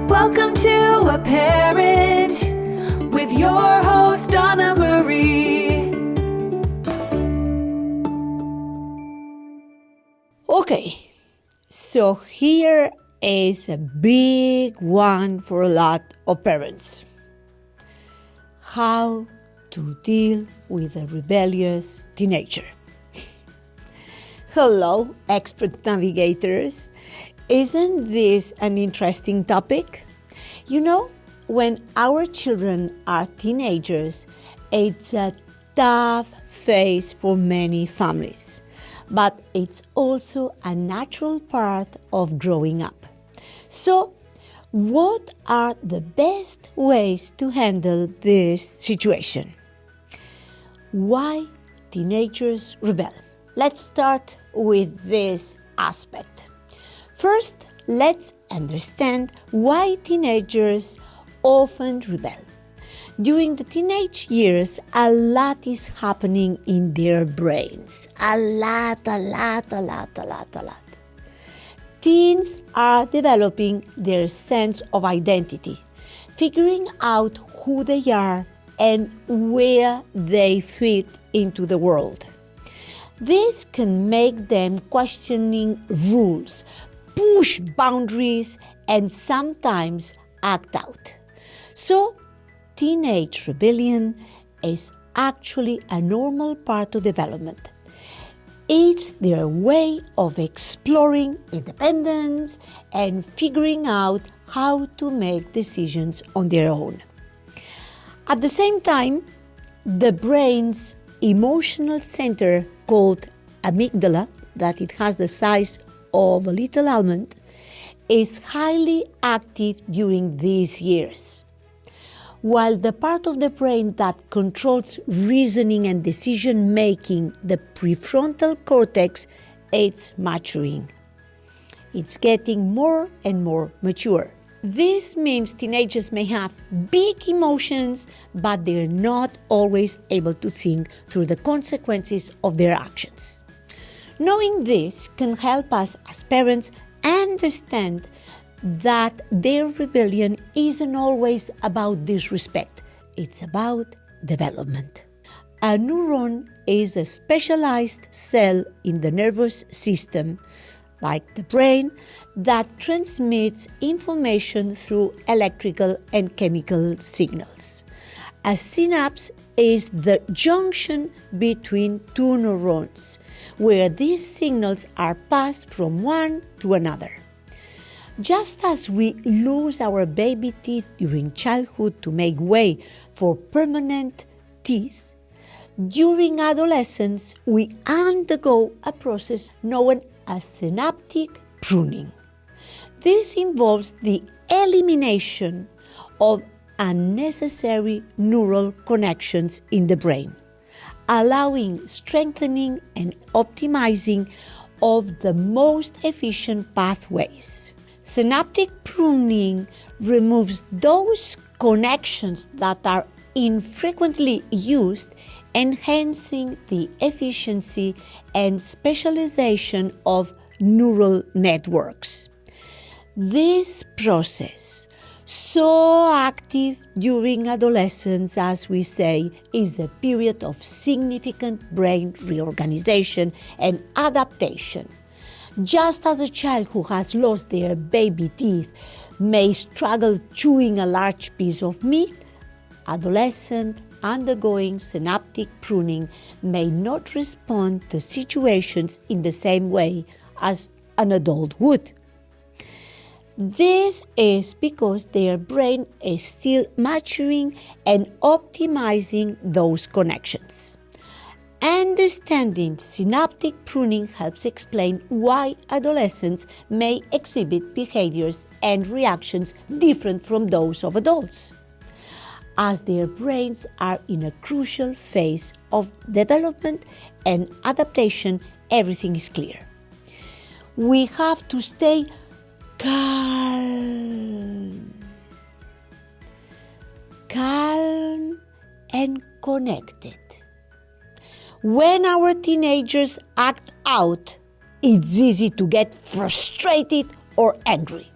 Welcome to A Parent with your host, Anna Marie. Okay, so here is a big one for a lot of parents. How to deal with a rebellious teenager. Hello, expert navigators. Isn't this an interesting topic? You know, when our children are teenagers, it's a tough phase for many families, but it's also a natural part of growing up. So, what are the best ways to handle this situation? Why teenagers rebel? Let's start with this aspect. First, let's understand why teenagers often rebel. During the teenage years, a lot is happening in their brains. A lot. Teens are developing their sense of identity, figuring out who they are and where they fit into the world. This can make them questioning rules, push boundaries, and sometimes act out. So, teenage rebellion is actually a normal part of development. It's their way of exploring independence and figuring out how to make decisions on their own. At the same time, the brain's emotional center, called amygdala, that it has the size of a little almond, is highly active during these years. While the part of the brain that controls reasoning and decision-making, the prefrontal cortex, it's maturing. It's getting more and more mature. This means teenagers may have big emotions, but they're not always able to think through the consequences of their actions. Knowing this can help us as parents understand that their rebellion isn't always about disrespect. It's about development. A neuron is a specialized cell in the nervous system, like the brain, that transmits information through electrical and chemical signals. A synapse is the junction between two neurons, where these signals are passed from one to another. Just as we lose our baby teeth during childhood to make way for permanent teeth, during adolescence we undergo a process known as synaptic pruning. This involves the elimination of unnecessary neural connections in the brain, allowing strengthening and optimizing of the most efficient pathways. Synaptic pruning removes those connections that are infrequently used, enhancing the efficiency and specialization of neural networks. This process, so active during adolescence, as we say, is a period of significant brain reorganization and adaptation. Just as a child who has lost their baby teeth may struggle chewing a large piece of meat, adolescent undergoing synaptic pruning may not respond to situations in the same way as an adult would. This is because their brain is still maturing and optimizing those connections. Understanding synaptic pruning helps explain why adolescents may exhibit behaviors and reactions different from those of adults. As their brains are in a crucial phase of development and adaptation, everything is clear. We have to stay calm and connected. When our teenagers act out, it's easy to get frustrated or angry.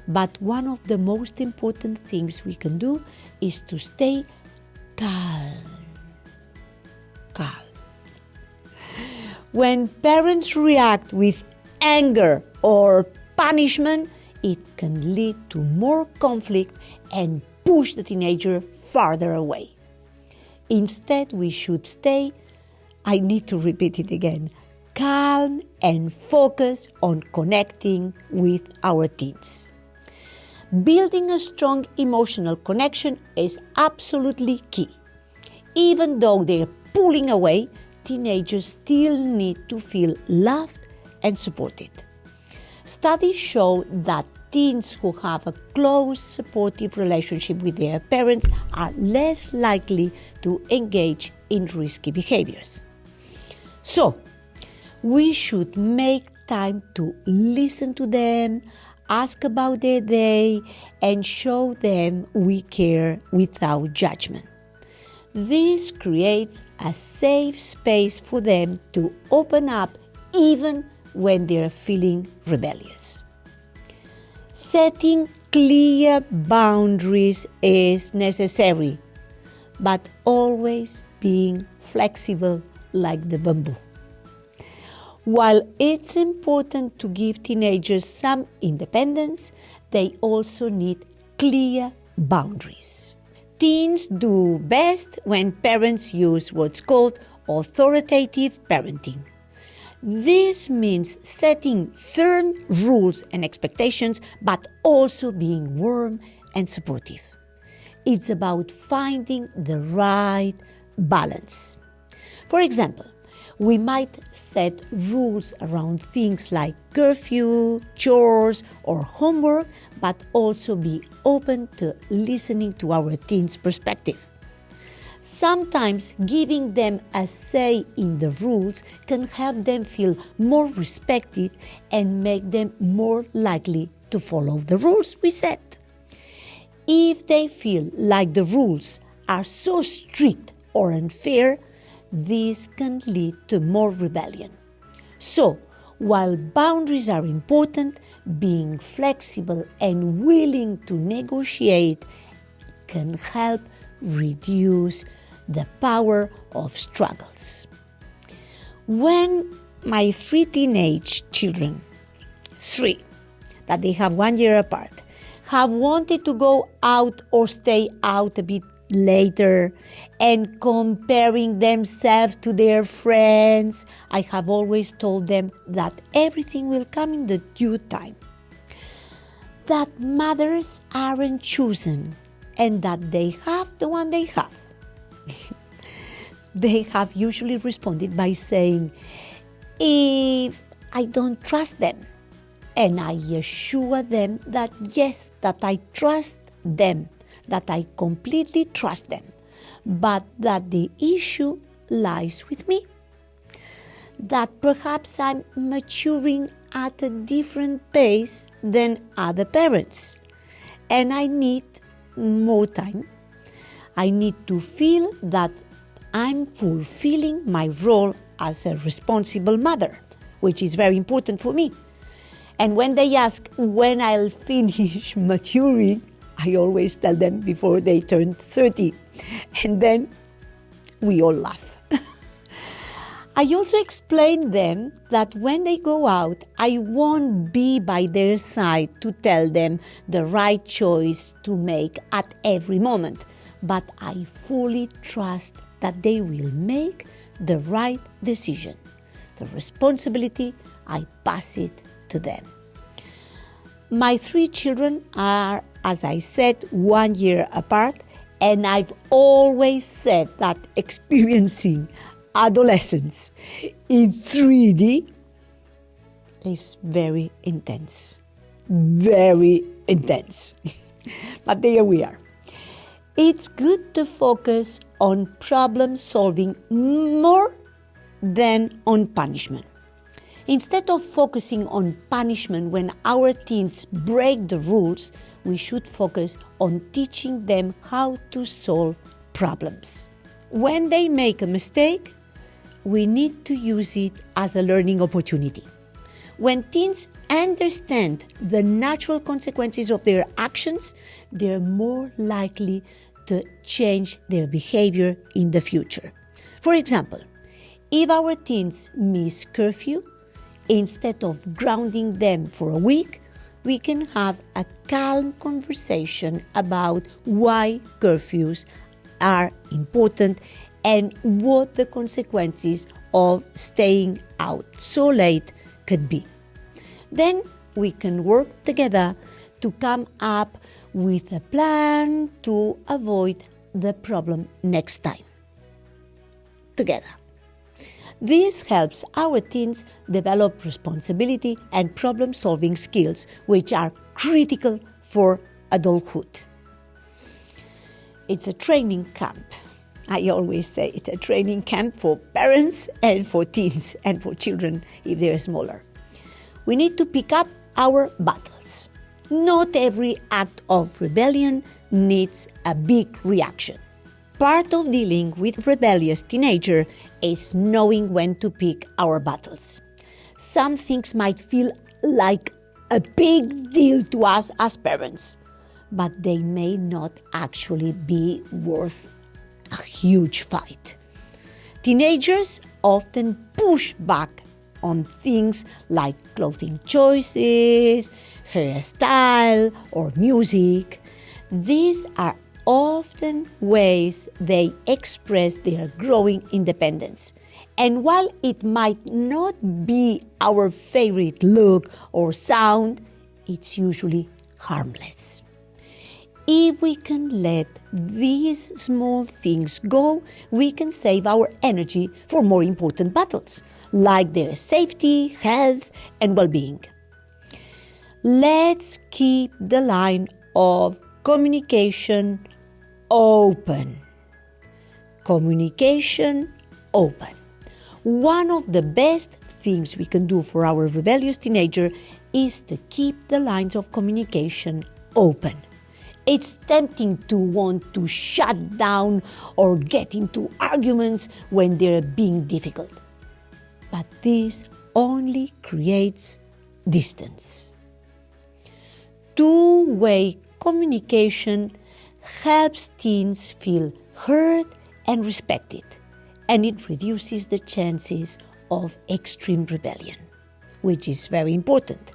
But one of the most important things we can do is to stay calm. Calm. When parents react with anger or punishment, it can lead to more conflict and push the teenager farther away. Instead, we should stay, I need to repeat it again, calm and focus on connecting with our teens. Building a strong emotional connection is absolutely key. Even though they're pulling away, teenagers still need to feel loved and supported. Studies show that teens who have a close, supportive relationship with their parents are less likely to engage in risky behaviors. So, we should make time to listen to them, ask about their day, and show them we care without judgment. This creates a safe space for them to open up even when they're feeling rebellious. Setting clear boundaries is necessary, but always being flexible like the bamboo. While it's important to give teenagers some independence, they also need clear boundaries. Teens do best when parents use what's called authoritative parenting. This means setting firm rules and expectations, but also being warm and supportive. It's about finding the right balance. For example, we might set rules around things like curfew, chores, or homework, but also be open to listening to our teens' perspective. Sometimes giving them a say in the rules can help them feel more respected and make them more likely to follow the rules we set. If they feel like the rules are so strict or unfair, this can lead to more rebellion. So, while boundaries are important, being flexible and willing to negotiate can help reduce the power of struggles. When my 3 teenage children, 3, that they have 1 year apart, have wanted to go out or stay out a bit later and comparing themselves to their friends, I have always told them that everything will come in the due time. That mothers aren't chosen and that they have the one they have. They have usually responded by saying, if I don't trust them, and I assure them that yes, that I trust them, that I completely trust them, but that the issue lies with me. That perhaps I'm maturing at a different pace than other parents, and I need more time. I need to feel that I'm fulfilling my role as a responsible mother, which is very important for me. And when they ask when I'll finish maturing, I always tell them before they turn 30. And then we all laugh. I also explain them that when they go out, I won't be by their side to tell them the right choice to make at every moment, but I fully trust that they will make the right decision. The responsibility, I pass it to them. My 3 children are, as I said, 1 year apart, and I've always said that experiencing adolescence in 3D is very intense. Very intense. But there we are. It's good to focus on problem solving more than on punishment. Instead of focusing on punishment when our teens break the rules, we should focus on teaching them how to solve problems. When they make a mistake, we need to use it as a learning opportunity. When teens understand the natural consequences of their actions, they're more likely to change their behavior in the future. For example, if our teens miss curfew, instead of grounding them for a week, we can have a calm conversation about why curfews are important and what the consequences of staying out so late could be. Then we can work together to come up with a plan to avoid the problem next time. Together. This helps our teens develop responsibility and problem-solving skills, which are critical for adulthood. It's a training camp. I always say it's a training camp for parents and for teens and for children if they're smaller. We need to pick up our battles. Not every act of rebellion needs a big reaction. Part of dealing with rebellious teenager is knowing when to pick our battles. Some things might feel like a big deal to us as parents, but they may not actually be worth a huge fight. Teenagers often push back on things like clothing choices, hairstyle, or music. These are often ways they express their growing independence. And while it might not be our favorite look or sound, it's usually harmless. If we can let these small things go, we can save our energy for more important battles, like their safety, health, and well-being. Let's keep the line of communication open. Communication open. One of the best things we can do for our rebellious teenager is to keep the lines of communication open. It's tempting to want to shut down or get into arguments when they're being difficult. But this only creates distance. Two-way communication helps teens feel heard and respected, and it reduces the chances of extreme rebellion, which is very important.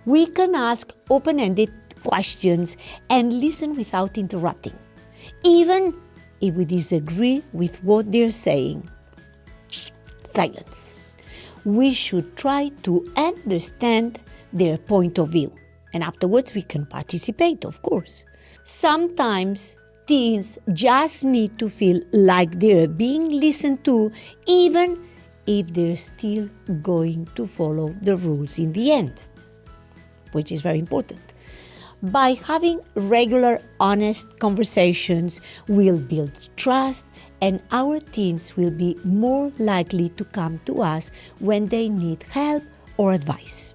We can ask open-ended questions and listen without interrupting, even if we disagree with what they're saying. Silence. We should try to understand their point of view, and afterwards we can participate, of course. Sometimes teens just need to feel like they're being listened to, even if they're still going to follow the rules in the end, which is very important. By having regular, honest conversations, we'll build trust, and our teens will be more likely to come to us when they need help or advice.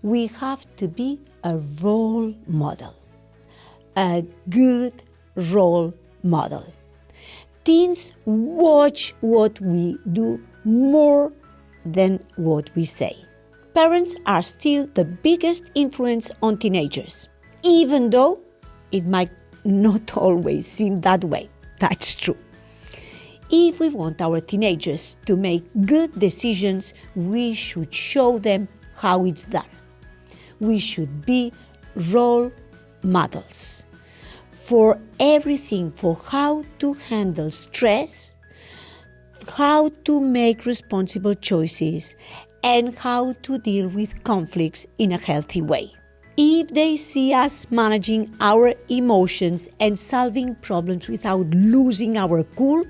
We have to be a role model. A good role model. Teens watch what we do more than what we say. Parents are still the biggest influence on teenagers, even though it might not always seem that way. That's true. If we want our teenagers to make good decisions, we should show them how it's done. We should be role models for everything, for how to handle stress, how to make responsible choices, and how to deal with conflicts in a healthy way. If they see us managing our emotions and solving problems without losing our cool,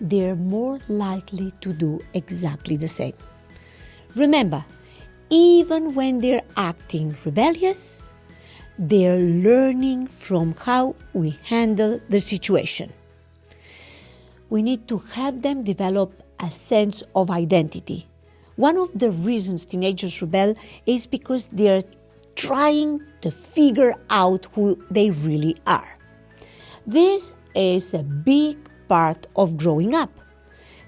they're more likely to do exactly the same. Remember, even when they're acting rebellious, they're learning from how we handle the situation. We need to help them develop a sense of identity. One of the reasons teenagers rebel is because they're trying to figure out who they really are. This is a big part of growing up.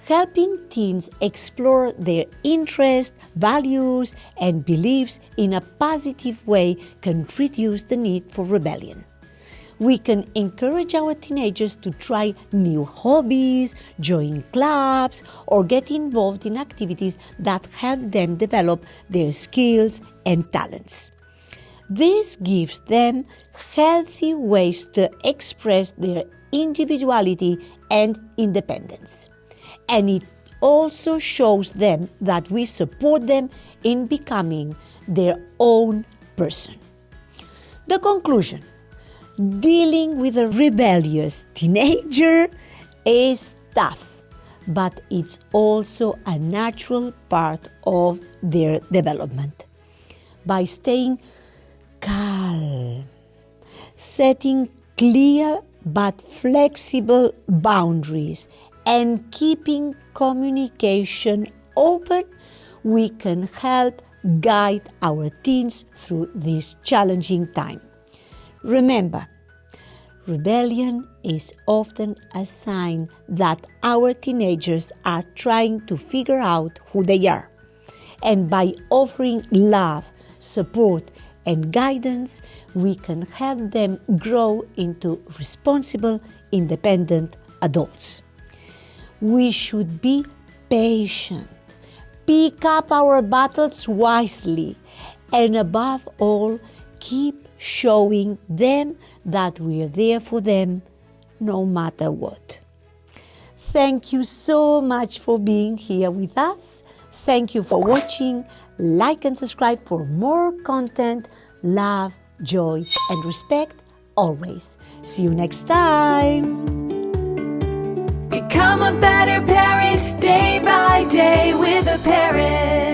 Helping teens explore their interests, values, and beliefs in a positive way can reduce the need for rebellion. We can encourage our teenagers to try new hobbies, join clubs, or get involved in activities that help them develop their skills and talents. This gives them healthy ways to express their individuality and independence. And it also shows them that we support them in becoming their own person. The conclusion: dealing with a rebellious teenager is tough, but it's also a natural part of their development. By staying calm, setting clear but flexible boundaries, and keeping communication open, we can help guide our teens through this challenging time. Remember, rebellion is often a sign that our teenagers are trying to figure out who they are. And by offering love, support, and guidance, we can help them grow into responsible, independent adults. We should be patient, pick up our battles wisely, and above all, keep showing them that we are there for them no matter what. Thank you so much for being here with us. Thank you for watching. Like and subscribe for more content. Love, joy, and respect always. See you next time. Become a better parent day by day with a parent.